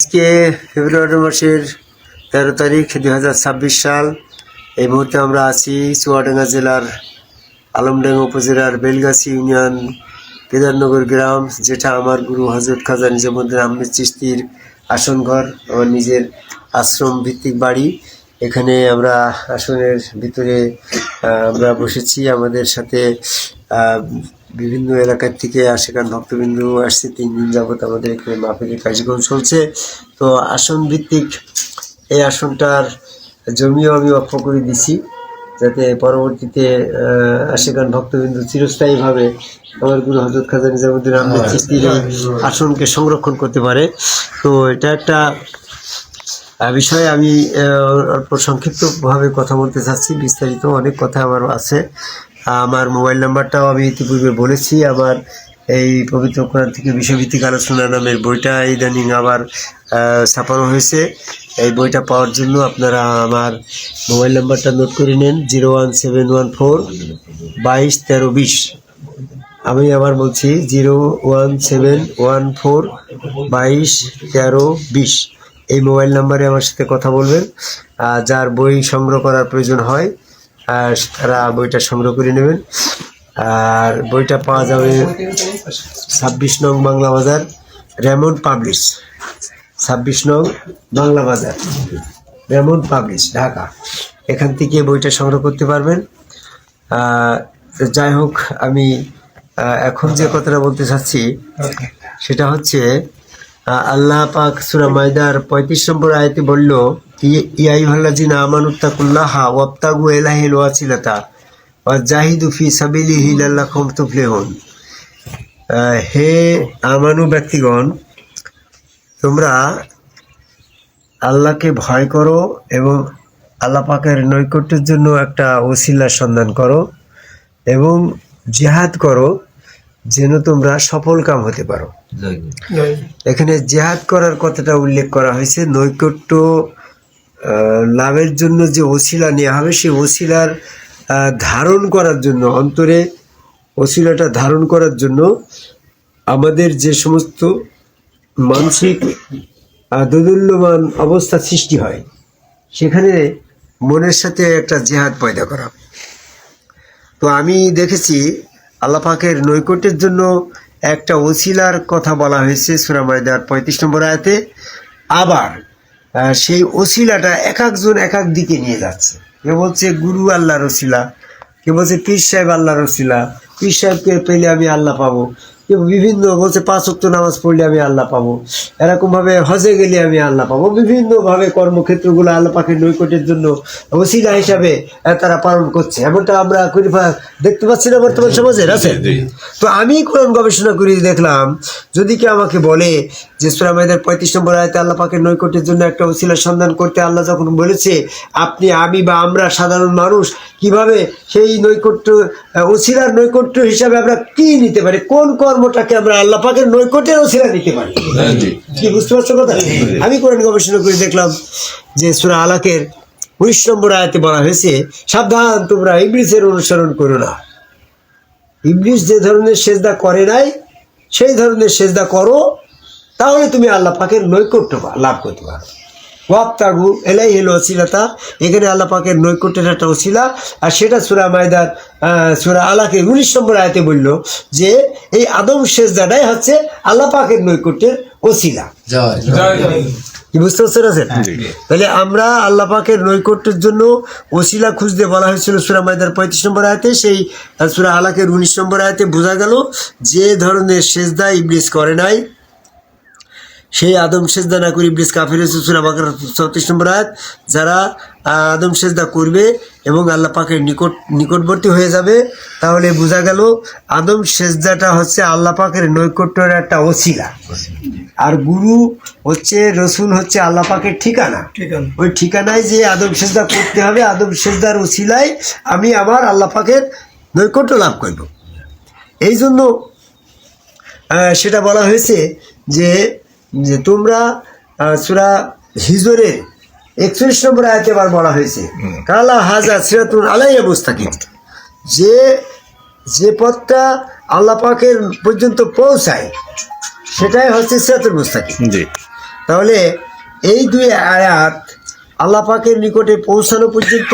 আজকে ফেব্রুয়ারি মাসের 13 তারিখ 2026 সাল। এই মুহূর্তে আমরা আছি চুয়াডাঙ্গা জেলার আলমডাঙ্গা উপজেলার বেলগাছি ইউনিয়ন কেদারনগর গ্রাম, যেটা আমার গুরু হযরত খাজা নিজামুদ্দিন আহমেদ চিশতির আসন ঘর, আমার নিজের আশ্রম ভিত্তিক বাড়ি। এখানে আমরা আসনের ভিতরে আমরা বসেছি। আমাদের সাথে বিভিন্ন এলাকার থেকে আশেকান ভক্তবিন্দু আসছে। 3 দিন যাবত আমাদের এখানে মাহফিলের কার্যক্রম চলছে। তো আসন ভিত্তিক এই আসনটার জমিও আমি অক্ষ করে দিছি, যাতে পরবর্তীতে আশেকান ভক্তবিন্দু চিরস্থায়ীভাবে আমার গুরু হযরত খাজা নিজামুদ্দিন আহমেদ চিশতির আসনকে সংরক্ষণ করতে পারে। তো এটা একটা বিষয়ে আমি অল্প সংক্ষিপ্তভাবে কথা বলতে চাচ্ছি। বিস্তারিত অনেক কথা আমার আছে। আমার মোবাইল নাম্বারটাও আমি ইতিপূর্বে বলেছি। আমার এই পবিত্র কোরআন থেকে বিষয়ভিত্তিক আলোচনা নামের বইটা ইদানিং আবার ছাপানো হয়েছে। এই বইটা পাওয়ার জন্য আপনারা আমার মোবাইল নাম্বারটা নোট করে নেন, 01714 22 13 20। আমি আবার বলছি 01714 22 13 20। এই মোবাইল নাম্বারে আমার সাথে কথা বলবেন। যার বই সংগ্রহ করার প্রয়োজন হয় তারা বইটা সংগ্রহ করে নেবেন। আর বইটা পাওয়া যাবে 26 নং বাংলা বাজার, রেমন্ড পাবলিশ, 26 নং বাংলা বাজার, রেমন্ড পাবলিশ, ঢাকা। এখান থেকে বইটা সংগ্রহ করতে পারবেন। যাই হোক, আমি এখন যে কথাটা বলতে চাচ্ছি সেটা হচ্ছে, আল্লাহ পাক সূরা মাইদার 35 নম্বর আয়াতে বলল, ইয়া আইয়ুহাল্লাযিনা আমানুত্তাকুল্লাহা ওয়াবতাগু ইলাইহিল ওয়াসিলাতা ওয়াজাহিদু ফি সাবিলিহি লাআল্লাকুম তুফলিহুন। হে আমানু ব্যক্তিগণ, তোমরা আল্লাহকে ভয় করো এবং আল্লাহ পাকের নৈকট্যের জন্য একটা ওসিলার সন্ধান করো এবং জিহাদ করো, যেন তোমরা সফল কাম হতে পারো। এখানে জিহাদ করার কথাটা উল্লেখ করা হয়েছে। নৈকট্য লাভের জন্য যে ওসিলা নেওয়া হবে, সেই ওসিলার ধারণ করার জন্য, অন্তরে ওসিলাটা ধারণ করার জন্য আমাদের যে সমস্ত মানসিক দোদুল্যমান অবস্থা সৃষ্টি হয়, সেখানে মনের সাথে একটা জিহাদ পয়দা করা। তো আমি দেখেছি আল্লাহ পাকের নৈকট্যের জন্য একটা ওসিলার কথা বলা হয়েছে সূরা মাইদার 35 নম্বর আয়াতে। আবার সেই ওসিলাটা এক একজন এক এক দিকে নিয়ে যাচ্ছে। কেউ বলছে গুরু আল্লাহর ওসিলা, কেউ বলছে পীর সাহেব আল্লাহর ওসিলা, পীর সাহেবকে পেলে আমি আল্লাহ পাবো, কেউ বিভিন্ন বলছে 5 ওয়াক্ত নামাজ পড়লে আমি আল্লাহ পাবো, এরকমভাবে হজে গেলে আমি আল্লাহ পাবো। বিভিন্নভাবে কর্মক্ষেত্রগুলো আল্লাহ পাকের নৈকট্যের জন্য ওসিলা হিসাবে তারা পালন করছে। এমনটা আমরা দেখতে পাচ্ছি না বর্তমান সমাজের আছে। তো আমি কোরআন গবেষণা করে দেখলাম, যদি কেউ আমাকে বলে যে সূরা মাইদার 35 নম্বর আয়াতে আল্লাহ পাকের নৈকট্যের জন্য একটা ওসিলার সন্ধান করতে আল্লাহ যখন বলেছে, আপনি, আমি বা আমরা সাধারণ মানুষ কিভাবে সেই নৈকট্য ওসিলার নৈকট্য হিসাবে আমরা কি নিতে পারি, কোন কর্মটাকে আমরা আল্লাহ পাকের নৈকট্যের ওসিলা নিতে পারি, কি বুঝতে পারছো কথা? আমি কোরআন গবেষণা করে দেখলাম যে সূরা আলাকের 19 নম্বর আয়াতে বলা হয়েছে, সাবধান, তোমরা ইবলিসের অনুসরণ করো না। ইবলিস যে ধরনের সেজদা করে নাই, সেই ধরনের সেজদা করো, তাহলে তুমি আল্লাহ পাকের নৈকট্য লাভ করতে পারো। ওয়াবতাগু ইলাইহিল ওয়াসিলাতা, এখানে আল্লাহ পাকের নৈকট্যের একটা ওসিলা। আর সেটা সূরা মাইদার সূরা আলাকের 19 নম্বর আয়াতে বলল যে এই আদম সেজদাটাই হচ্ছে আল্লাহ পাকের নৈকট্যের ওসিলা। কি বুঝতে পারছেন? তাহলে আমরা আল্লাহ পাকের নৈকট্যের জন্য ওসিলা খুঁজতে বলা হয়েছিল সূরা মাইদার 35 নম্বর আয়াতে। সেই সূরা আলাকের 19 নম্বর আয়াতে বোঝা গেল যে ধরনের সেজদা ইবলিস করে নাই, সেই আদম সেজদা না করে ইবলিস কাফির হয়েছে, সূরা বাকারা 34 নম্বর আয়াত। যারা আদম সেজদা করবে এবং আল্লাহ পাকের নিকটবর্তী হয়ে যাবে, তাহলে বোঝা গেল আদম সেজদাটা হচ্ছে আল্লাহ পাকের নৈকট্যের একটা ওসিলা। আর গুরু হচ্ছে, রসুল হচ্ছে আল্লাহ পাকের ঠিকানা। ওই ঠিকানায় যে আদম সেজদা করতে হবে, আদম সেজদার ওসিলায় আমি আমার আল্লাহ পাকের নৈকট্য লাভ করব। এই জন্য সেটা বলা হয়েছে যে তোমরা সূরা হিজরের 41 নম্বর আয়াতে আবার বলা হয়েছে, কালা হাজা সিরাতুন আলাইয়া মুস্তাকিম, যে পথটা আল্লাহ পাকের পর্যন্ত পৌঁছায় সেটাই হচ্ছে সিরাতুল মুস্তাকিম। তাহলে এই দুই আয়াত আল্লাহ পাকের নিকটে পৌঁছানো পর্যন্ত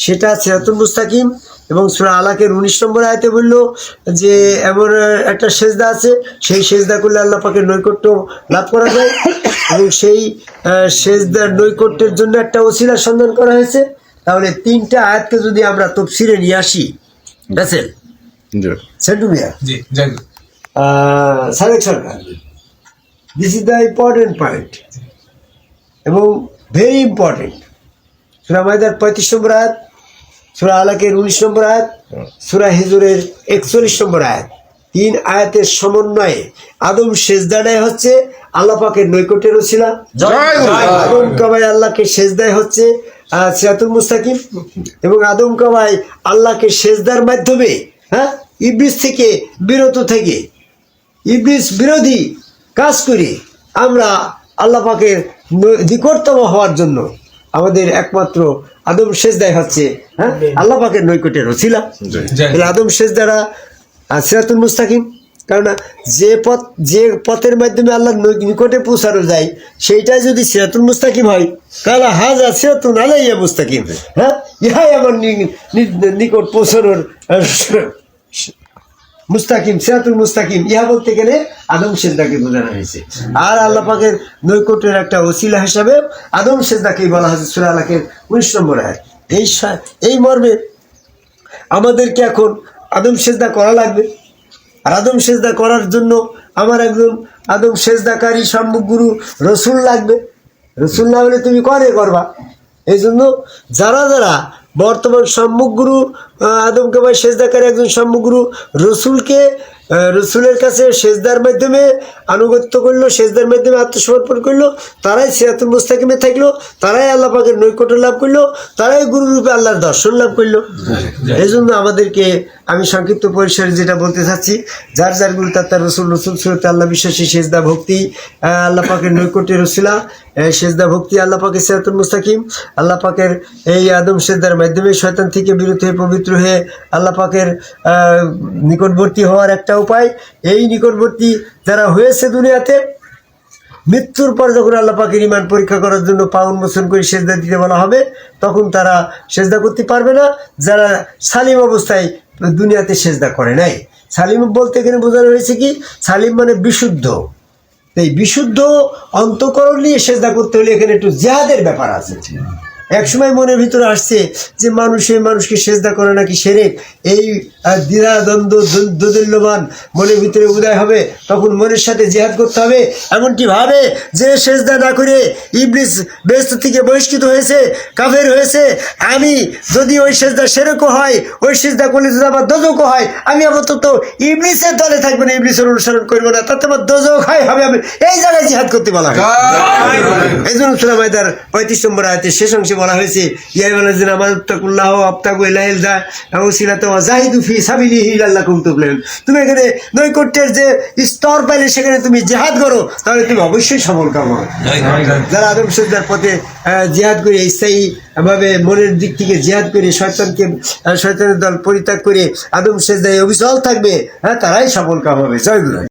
সেটা সিরাতুল মুস্তাকিম, এবং সূরা আলাকের 19 নম্বর আয়াতে বলল যে এমন একটা সেজদা আছে, সেই সেজদা করলে আল্লাহ পাকের নৈকট্য লাভ করা যায়, এবং সেই সেজদার নৈকট্যের জন্য একটা ওসিলার সন্ধান করা হয়েছে। তাহলে তিনটা আয়াতকে যদি আমরা তফসিরে নিয়ে আসি, Rasel Sentu Mia, Sadek Sarkar, this is the important point এবং ভেরি ইম্পর্টেন্ট। সূরা মাইদার 35 নম্বর আয়াত, সূরা আলাকের 19 নম্বর আয়াত, সূরা হিজরের 41 নম্বর আয়াত, তিন আয়াতের সমন্বয়ে আদম সেজদাটাই হচ্ছে আল্লাহ পাকের নৈকট্যের ওসিলা। আদম কাবায় আল্লাহকে সেজদায় হচ্ছে সিরাতুল মুস্তাকিম, এবং আদম কাবায় আল্লাহকে সেজদার মাধ্যমে ইবলিস থেকে বিরত থেকে ইবলিস বিরোধী কাজ করে আমরা আল্লাহ পাকের নিকটতম হওয়ার জন্য আমাদের একমাত্র আদম সেজদায় হচ্ছে আল্লাহ পাকের নৈকট্যের ওসিলা। আদম সেজদারা সিরাতুল মুস্তাকিম, কারণ যে পথের মাধ্যমে আল্লাহ নিকটে পৌঁছানো যায় সেইটাই যদি সিরাতুল মুস্তাকিম হয়, তাহলে হাজা সিরাতুন আলাইয়া মুস্তাকিম, ইহাই আমার নিকট পৌঁছানোর মুস্তাকিম, সিরাতুল মুস্তাকিম। ইহা বলতে গেলে আদম সেজদাকে বোঝানো হয়েছে। আর আল্লাহ পাকের নৈকট্যের একটা ওসিলা হিসাবে আদম সেজদাকেই বলা হয়েছে সূরা আলাকের 19 নম্বর আয়াত। এই মর্মে আমাদেরকে এখন আদম সেজদা করা লাগবে। আর আদম সেজদা করার জন্য আমার একজন আদম সেজদাকারী সম্মুখ গুরু রসুল লাগবে। রসুল না হলে তুমি করে করবা। এই জন্য যারা যারা বর্তমান সম্মুখ গুরু আদমকে ভাই সেজদাকারী একজন সম্মুখ গুরু রসুলের কাছে সেজদার মাধ্যমে আনুগত্য করলো, সেজদার মাধ্যমে আত্মসমর্পণ করলো, তারাই সিরাতুল মুস্তাকিমে থাকলো, তারাই আল্লাহ পাকের নৈকট্য লাভ করলো, তারাই গুরুরূপে আল্লাহর দর্শন লাভ করলো। এই জন্য আমাদেরকে আমি সংক্ষিপ্ত পরিসরে যেটা বলতে চাচ্ছি, যার যার গুরু তার রসুল, রসুল সুরতে আল্লাহ বিশ্বাসী, সেজদা ভক্তি আল্লাহ পাকের নৈকট্যের রসিলা, সেজদা ভক্তি আল্লাহ পাকের সিরাতুল মুস্তাকিম, আল্লাহ পাকের এই আদম সেজদার মাধ্যমে শয়তান থেকে বিরত হয়ে পবিত্র হয়ে আল্লাহ পাকের নিকটবর্তী হওয়ার একটা উপায়। এই নিকটবর্তী যারা হয়েছে দুনিয়াতে, মৃত্যুর পর যখন আল্লাহ পাকের ঈমান পরীক্ষা করার জন্য পা উন্মোচন করে সেজদা দিতে বলা হবে, তখন তারা সেজদা করতে পারবে না যারা সালিম অবস্থায় দুনিয়াতে সেজদা করে নাই। সালিম বলতে এখানে বোঝানো হয়েছে কি, সালিম মানে বিশুদ্ধ। এই বিশুদ্ধ অন্তঃকরণ নিয়ে সেজদা করতে হলে এখানে একটু জিহাদের ব্যাপার আছে। একসময় মনের ভিতরে আসছে যে মানুষকে সেজদা করে নাকি শিরক, এই দ্বিধা দ্বন্দ্ব দোদুল্যমান মনের ভিতরে উদয় হবে, তখন মনের সাথে জিহাদ করতে হবে। এমনটি ভাবে যে সেজদা না করে ইবলিস বেহেশত থেকে বহিষ্কৃত হয়েছে, কাফের হয়েছে, আমি যদি ওই সেজদা শিরকও হয়, ওই সেজদা করলে যদি আমার দোজখও হয়, আমি আপাতত ইবলিসের দলে থাকবো না, ইবলিসের অনুসরণ করবো না, তাতে আমার দোজখ হয় হবে, আমি এই জায়গায় জিহাদ করতে বলা হয়। এই জন্য সূরা মাইদার 35 নম্বর আয়াতে শেষ অংশে বলা হয়েছে, তুমি এখানে নৈকট্যের যে স্তর পাইলে সেখানে তুমি জিহাদ করো, তাহলে তুমি অবশ্যই সফল কাম হবে। যারা আদম সেজদার পথে জিহাদ করে, স্থায়ী ভাবে মনের দিক থেকে জিহাদ করে শয়তানের দল পরিত্যাগ করে আদম সেজদায় অবিচল থাকবে, তারাই সফল কাম হবে। জয় গুরু।